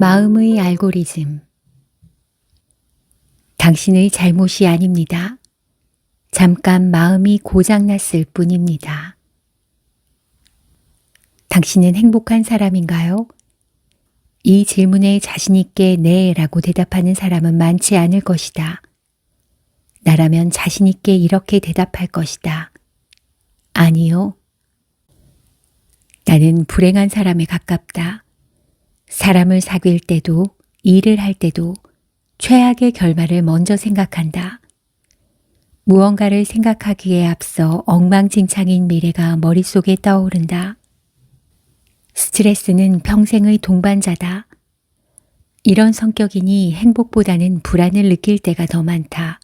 마음의 알고리즘. 당신의 잘못이 아닙니다. 잠깐 마음이 고장났을 뿐입니다. 당신은 행복한 사람인가요? 이 질문에 자신있게 네 라고 대답하는 사람은 많지 않을 것이다. 나라면 자신있게 이렇게 대답할 것이다. 아니요. 나는 불행한 사람에 가깝다. 사람을 사귈 때도 일을 할 때도 최악의 결말을 먼저 생각한다. 무언가를 생각하기에 앞서 엉망진창인 미래가 머릿속에 떠오른다. 스트레스는 평생의 동반자다. 이런 성격이니 행복보다는 불안을 느낄 때가 더 많다.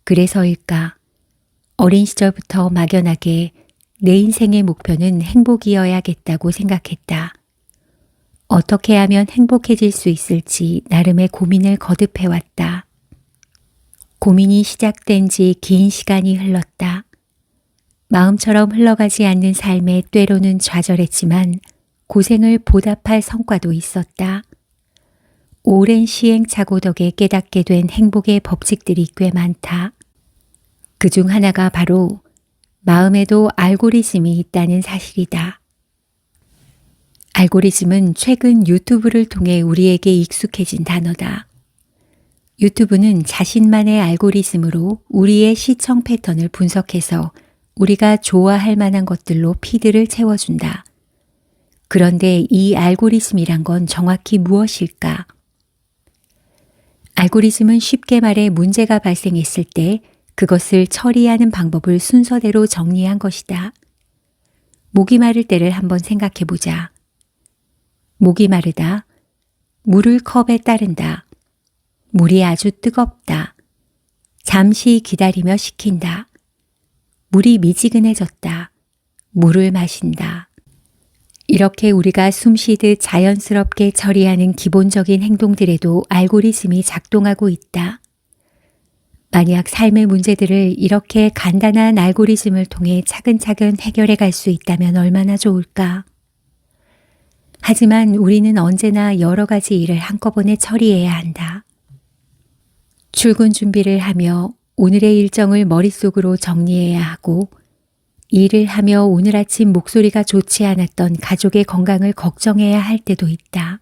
그래서일까? 어린 시절부터 막연하게 내 인생의 목표는 행복이어야겠다고 생각했다. 어떻게 하면 행복해질 수 있을지 나름의 고민을 거듭해왔다. 고민이 시작된 지 긴 시간이 흘렀다. 마음처럼 흘러가지 않는 삶에 때로는 좌절했지만 고생을 보답할 성과도 있었다. 오랜 시행착오 덕에 깨닫게 된 행복의 법칙들이 꽤 많다. 그중 하나가 바로 마음에도 알고리즘이 있다는 사실이다. 알고리즘은 최근 유튜브를 통해 우리에게 익숙해진 단어다. 유튜브는 자신만의 알고리즘으로 우리의 시청 패턴을 분석해서 우리가 좋아할 만한 것들로 피드를 채워준다. 그런데 이 알고리즘이란 건 정확히 무엇일까? 알고리즘은 쉽게 말해 문제가 발생했을 때 그것을 처리하는 방법을 순서대로 정리한 것이다. 목이 마를 때를 한번 생각해 보자. 목이 마르다. 물을 컵에 따른다. 물이 아주 뜨겁다. 잠시 기다리며 식힌다. 물이 미지근해졌다. 물을 마신다. 이렇게 우리가 숨쉬듯 자연스럽게 처리하는 기본적인 행동들에도 알고리즘이 작동하고 있다. 만약 삶의 문제들을 이렇게 간단한 알고리즘을 통해 차근차근 해결해 갈 수 있다면 얼마나 좋을까? 하지만 우리는 언제나 여러 가지 일을 한꺼번에 처리해야 한다. 출근 준비를 하며 오늘의 일정을 머릿속으로 정리해야 하고, 일을 하며 오늘 아침 목소리가 좋지 않았던 가족의 건강을 걱정해야 할 때도 있다.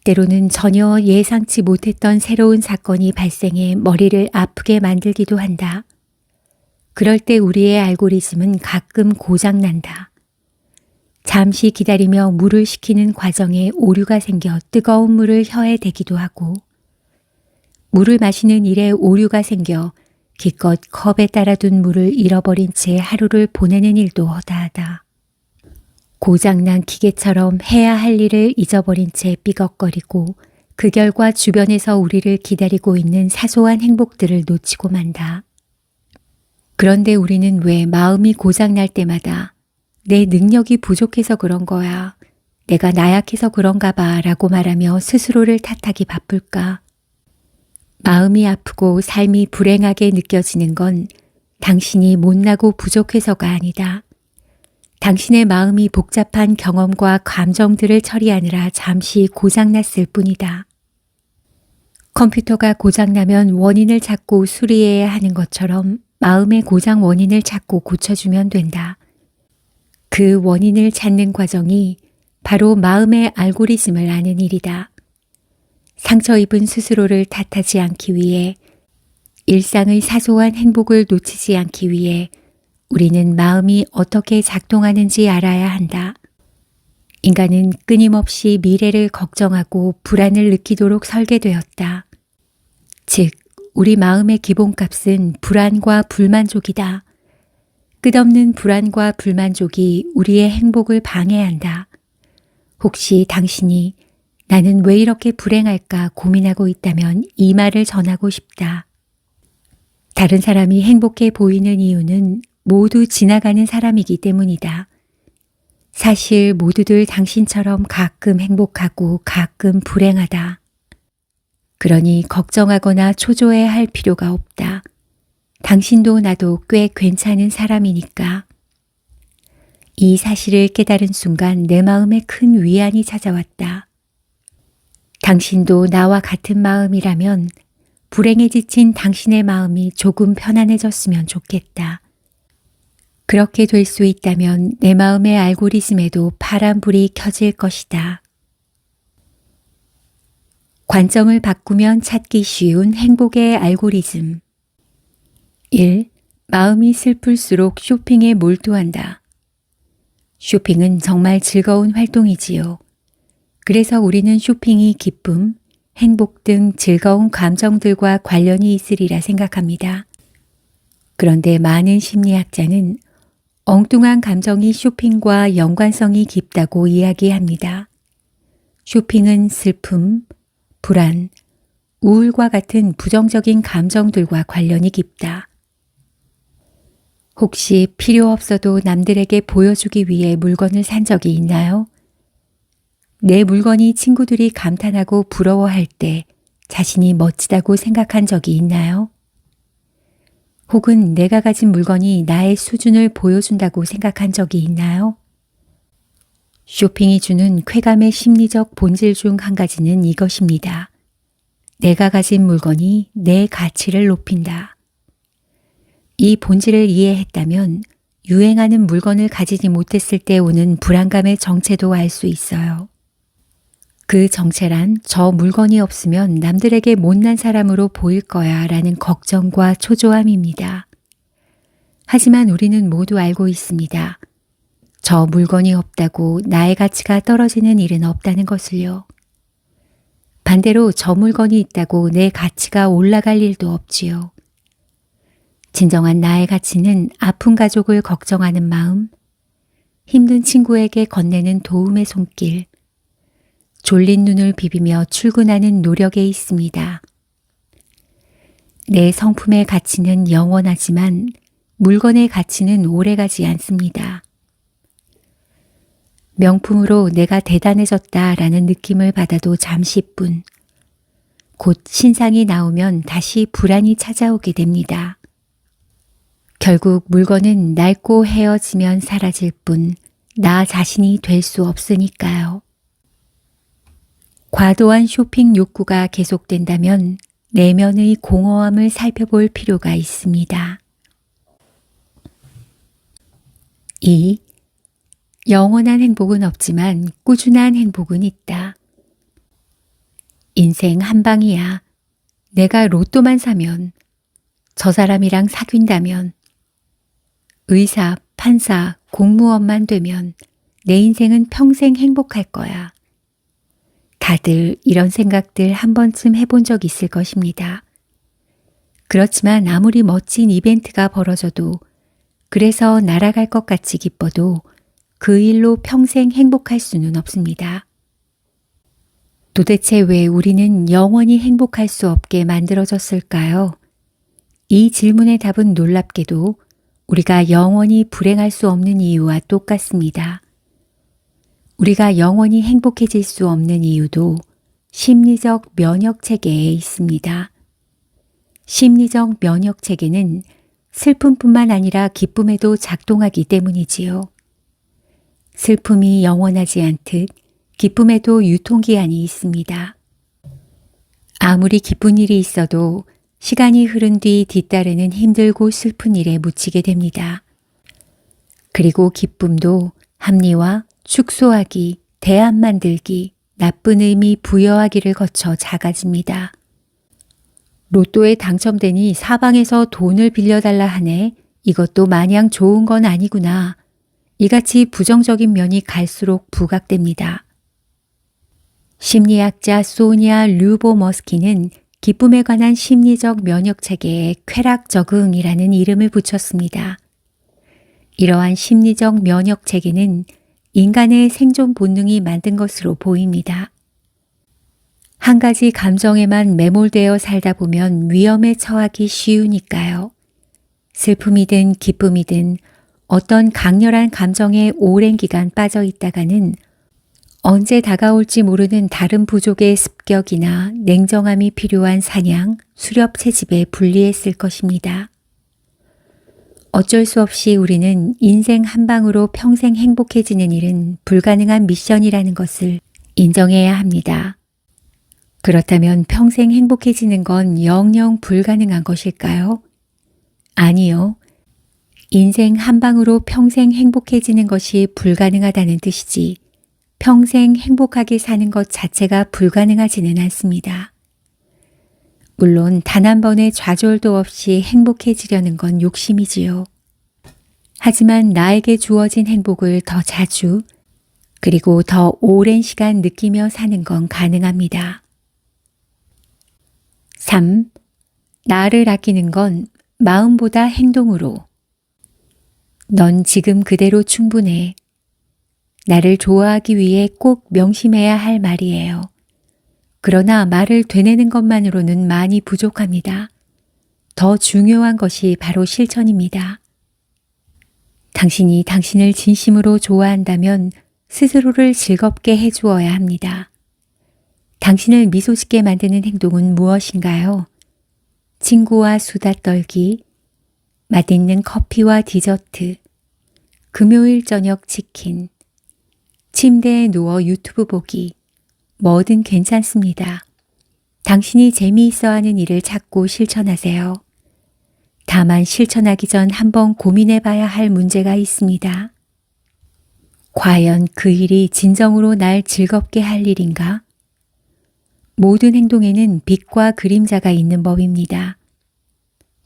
때로는 전혀 예상치 못했던 새로운 사건이 발생해 머리를 아프게 만들기도 한다. 그럴 때 우리의 알고리즘은 가끔 고장난다. 잠시 기다리며 물을 식히는 과정에 오류가 생겨 뜨거운 물을 혀에 대기도 하고, 물을 마시는 일에 오류가 생겨 기껏 컵에 따라둔 물을 잃어버린 채 하루를 보내는 일도 허다하다. 고장난 기계처럼 해야 할 일을 잊어버린 채 삐걱거리고 그 결과 주변에서 우리를 기다리고 있는 사소한 행복들을 놓치고 만다. 그런데 우리는 왜 마음이 고장날 때마다 내 능력이 부족해서 그런 거야, 내가 나약해서 그런가 봐 라고 말하며 스스로를 탓하기 바쁠까? 마음이 아프고 삶이 불행하게 느껴지는 건 당신이 못나고 부족해서가 아니다. 당신의 마음이 복잡한 경험과 감정들을 처리하느라 잠시 고장났을 뿐이다. 컴퓨터가 고장나면 원인을 찾고 수리해야 하는 것처럼 마음의 고장 원인을 찾고 고쳐주면 된다. 그 원인을 찾는 과정이 바로 마음의 알고리즘을 아는 일이다. 상처 입은 스스로를 탓하지 않기 위해, 일상의 사소한 행복을 놓치지 않기 위해 우리는 마음이 어떻게 작동하는지 알아야 한다. 인간은 끊임없이 미래를 걱정하고 불안을 느끼도록 설계되었다. 즉, 우리 마음의 기본값은 불안과 불만족이다. 끝없는 불안과 불만족이 우리의 행복을 방해한다. 혹시 당신이 나는 왜 이렇게 불행할까 고민하고 있다면 이 말을 전하고 싶다. 다른 사람이 행복해 보이는 이유는 모두 지나가는 사람이기 때문이다. 사실 모두들 당신처럼 가끔 행복하고 가끔 불행하다. 그러니 걱정하거나 초조해할 필요가 없다. 당신도 나도 꽤 괜찮은 사람이니까. 이 사실을 깨달은 순간 내 마음에 큰 위안이 찾아왔다. 당신도 나와 같은 마음이라면 불행에 지친 당신의 마음이 조금 편안해졌으면 좋겠다. 그렇게 될 수 있다면 내 마음의 알고리즘에도 파란불이 켜질 것이다. 관점을 바꾸면 찾기 쉬운 행복의 알고리즘. 1. 마음이 슬플수록 쇼핑에 몰두한다. 쇼핑은 정말 즐거운 활동이지요. 그래서 우리는 쇼핑이 기쁨, 행복 등 즐거운 감정들과 관련이 있으리라 생각합니다. 그런데 많은 심리학자는 엉뚱한 감정이 쇼핑과 연관성이 깊다고 이야기합니다. 쇼핑은 슬픔, 불안, 우울과 같은 부정적인 감정들과 관련이 깊다. 혹시 필요 없어도 남들에게 보여주기 위해 물건을 산 적이 있나요? 내 물건이 친구들이 감탄하고 부러워할 때 자신이 멋지다고 생각한 적이 있나요? 혹은 내가 가진 물건이 나의 수준을 보여준다고 생각한 적이 있나요? 쇼핑이 주는 쾌감의 심리적 본질 중 한 가지는 이것입니다. 내가 가진 물건이 내 가치를 높인다. 이 본질을 이해했다면 유행하는 물건을 가지지 못했을 때 오는 불안감의 정체도 알 수 있어요. 그 정체란 저 물건이 없으면 남들에게 못난 사람으로 보일 거야 라는 걱정과 초조함입니다. 하지만 우리는 모두 알고 있습니다. 저 물건이 없다고 나의 가치가 떨어지는 일은 없다는 것을요. 반대로 저 물건이 있다고 내 가치가 올라갈 일도 없지요. 진정한 나의 가치는 아픈 가족을 걱정하는 마음, 힘든 친구에게 건네는 도움의 손길, 졸린 눈을 비비며 출근하는 노력에 있습니다. 내 성품의 가치는 영원하지만 물건의 가치는 오래가지 않습니다. 명품으로 내가 대단해졌다라는 느낌을 받아도 잠시뿐. 곧 신상이 나오면 다시 불안이 찾아오게 됩니다. 결국 물건은 낡고 헤어지면 사라질 뿐 나 자신이 될 수 없으니까요. 과도한 쇼핑 욕구가 계속된다면 내면의 공허함을 살펴볼 필요가 있습니다. 2. 영원한 행복은 없지만 꾸준한 행복은 있다. 인생 한 방이야. 내가 로또만 사면, 저 사람이랑 사귄다면, 의사, 판사, 공무원만 되면 내 인생은 평생 행복할 거야. 다들 이런 생각들 한 번쯤 해본 적 있을 것입니다. 그렇지만 아무리 멋진 이벤트가 벌어져도 그래서 날아갈 것 같이 기뻐도 그 일로 평생 행복할 수는 없습니다. 도대체 왜 우리는 영원히 행복할 수 없게 만들어졌을까요? 이 질문의 답은 놀랍게도 우리가 영원히 불행할 수 없는 이유와 똑같습니다. 우리가 영원히 행복해질 수 없는 이유도 심리적 면역 체계에 있습니다. 심리적 면역 체계는 슬픔뿐만 아니라 기쁨에도 작동하기 때문이지요. 슬픔이 영원하지 않듯 기쁨에도 유통기한이 있습니다. 아무리 기쁜 일이 있어도 시간이 흐른 뒤 뒤따르는 힘들고 슬픈 일에 묻히게 됩니다. 그리고 기쁨도 합리화, 축소하기, 대안 만들기, 나쁜 의미 부여하기를 거쳐 작아집니다. 로또에 당첨되니 사방에서 돈을 빌려달라 하네. 이것도 마냥 좋은 건 아니구나. 이같이 부정적인 면이 갈수록 부각됩니다. 심리학자 소니아 류보머스키는 기쁨에 관한 심리적 면역 체계에 쾌락 적응이라는 이름을 붙였습니다. 이러한 심리적 면역 체계는 인간의 생존 본능이 만든 것으로 보입니다. 한 가지 감정에만 매몰되어 살다 보면 위험에 처하기 쉬우니까요. 슬픔이든 기쁨이든 어떤 강렬한 감정에 오랜 기간 빠져 있다가는 언제 다가올지 모르는 다른 부족의 습격이나 냉정함이 필요한 사냥, 수렵 채집에 불리했을 것입니다. 어쩔 수 없이 우리는 인생 한 방으로 평생 행복해지는 일은 불가능한 미션이라는 것을 인정해야 합니다. 그렇다면 평생 행복해지는 건 영영 불가능한 것일까요? 아니요. 인생 한 방으로 평생 행복해지는 것이 불가능하다는 뜻이지 평생 행복하게 사는 것 자체가 불가능하지는 않습니다. 물론 단 한 번의 좌절도 없이 행복해지려는 건 욕심이지요. 하지만 나에게 주어진 행복을 더 자주 그리고 더 오랜 시간 느끼며 사는 건 가능합니다. 3. 나를 아끼는 건 마음보다 행동으로. 넌 지금 그대로 충분해. 나를 좋아하기 위해 꼭 명심해야 할 말이에요. 그러나 말을 되뇌는 것만으로는 많이 부족합니다. 더 중요한 것이 바로 실천입니다. 당신이 당신을 진심으로 좋아한다면 스스로를 즐겁게 해주어야 합니다. 당신을 미소 짓게 만드는 행동은 무엇인가요? 친구와 수다 떨기, 맛있는 커피와 디저트, 금요일 저녁 치킨, 침대에 누워 유튜브 보기, 뭐든 괜찮습니다. 당신이 재미있어 하는 일을 찾고 실천하세요. 다만 실천하기 전 한번 고민해 봐야 할 문제가 있습니다. 과연 그 일이 진정으로 날 즐겁게 할 일인가? 모든 행동에는 빛과 그림자가 있는 법입니다.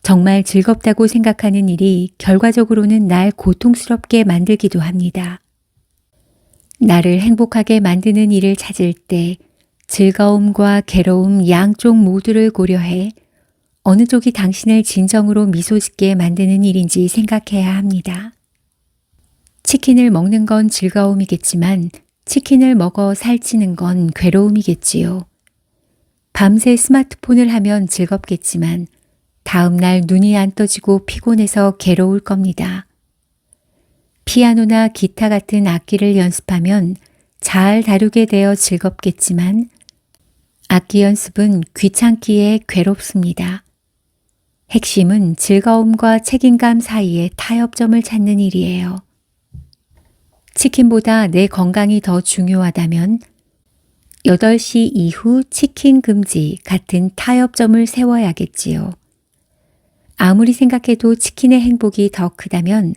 정말 즐겁다고 생각하는 일이 결과적으로는 날 고통스럽게 만들기도 합니다. 나를 행복하게 만드는 일을 찾을 때 즐거움과 괴로움 양쪽 모두를 고려해 어느 쪽이 당신을 진정으로 미소 짓게 만드는 일인지 생각해야 합니다. 치킨을 먹는 건 즐거움이겠지만 치킨을 먹어 살찌는 건 괴로움이겠지요. 밤새 스마트폰을 하면 즐겁겠지만 다음 날 눈이 안 떠지고 피곤해서 괴로울 겁니다. 피아노나 기타 같은 악기를 연습하면 잘 다루게 되어 즐겁겠지만 악기 연습은 귀찮기에 괴롭습니다. 핵심은 즐거움과 책임감 사이의 타협점을 찾는 일이에요. 치킨보다 내 건강이 더 중요하다면 8시 이후 치킨 금지 같은 타협점을 세워야겠지요. 아무리 생각해도 치킨의 행복이 더 크다면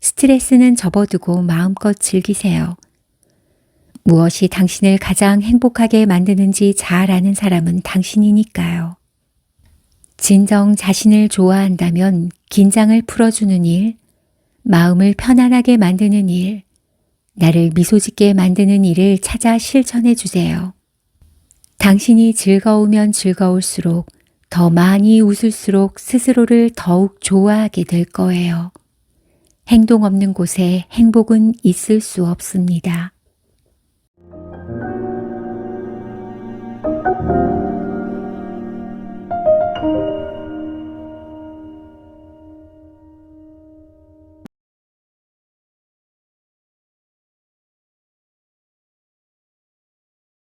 스트레스는 접어두고 마음껏 즐기세요. 무엇이 당신을 가장 행복하게 만드는지 잘 아는 사람은 당신이니까요. 진정 자신을 좋아한다면 긴장을 풀어주는 일, 마음을 편안하게 만드는 일, 나를 미소 짓게 만드는 일을 찾아 실천해 주세요. 당신이 즐거우면 즐거울수록 더 많이 웃을수록 스스로를 더욱 좋아하게 될 거예요. 행동 없는 곳에 행복은 있을 수 없습니다.